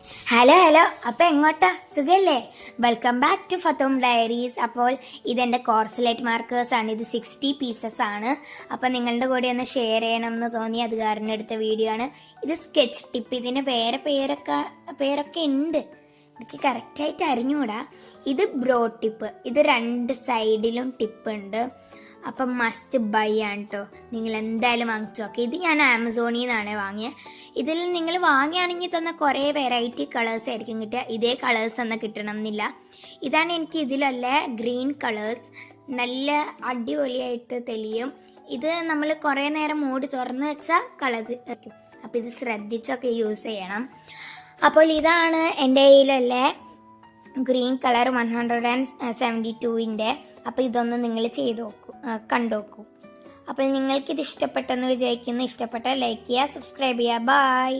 Hello അപ്പോൾ എങ്ങോട്ടാ സുഖല്ലേ? Welcome back to fathom diaries. അപ്പോൾ ഇതെൻ്റെ കോർസലേറ്റ് മാർക്കേഴ്സാണ്. ഇത് 60 പീസസ് ആണ്. അപ്പോൾ നിങ്ങളുടെ കൂടെ ഒന്ന് ഷെയർ ചെയ്യണം എന്ന് തോന്നി അത് കാരണം എടുത്ത വീഡിയോ ആണ്. ഇത് സ്കെച്ച് ടിപ്പ്. ഇതിന് വേറെ പേരൊക്കെ ഉണ്ട്, എനിക്ക് കറക്റ്റായിട്ട് അറിഞ്ഞുകൂടാ. ഇത് ബ്രോ ടിപ്പ്. ഇത് 2 സൈഡിലും ടിപ്പ് ഉണ്ട്. അപ്പം മസ്റ്റ് ബൈ ആണ് കേട്ടോ. നിങ്ങൾ എന്തായാലും വാങ്ങിച്ചു നോക്കുക. ഇത് ഞാൻ ആമസോണിൽ നിന്നാണ് വാങ്ങിയത്. ഇതിൽ നിങ്ങൾ വാങ്ങുകയാണെങ്കിൽ തന്നെ കുറേ വെറൈറ്റി കളേഴ്സ് ആയിരിക്കും കിട്ടുക. ഇതേ കളേഴ്സ് തന്നെ കിട്ടണം എന്നില്ല. ഇതാണ് എനിക്ക് ഇതിലല്ല ഗ്രീൻ കളേഴ്സ്. നല്ല അടിപൊളിയായിട്ട് തെളിയും. ഇത് നമ്മൾ കുറേ നേരം മൂടി തുറന്ന് വെച്ചാൽ കളർ വയ്ക്കും. അപ്പോൾ ഇത് ശ്രദ്ധിച്ചൊക്കെ യൂസ് ചെയ്യണം. അപ്പോൾ ഇതാണ് എൻ്റെ കയ്യിലുള്ള ഗ്രീൻ കളർ 172ൻ്റെ. അപ്പോൾ ഇതൊന്ന് നിങ്ങൾ ചെയ്ത് നോക്കൂ, കണ്ടു നോക്കൂ. അപ്പോൾ നിങ്ങൾക്കിത് ഇഷ്ടപ്പെട്ടെന്ന് വിചാരിക്കുന്നു. ഇഷ്ടപ്പെട്ടാൽ ലൈക്ക് ചെയ്യുക, സബ്സ്ക്രൈബ് ചെയ്യുക. ബൈ.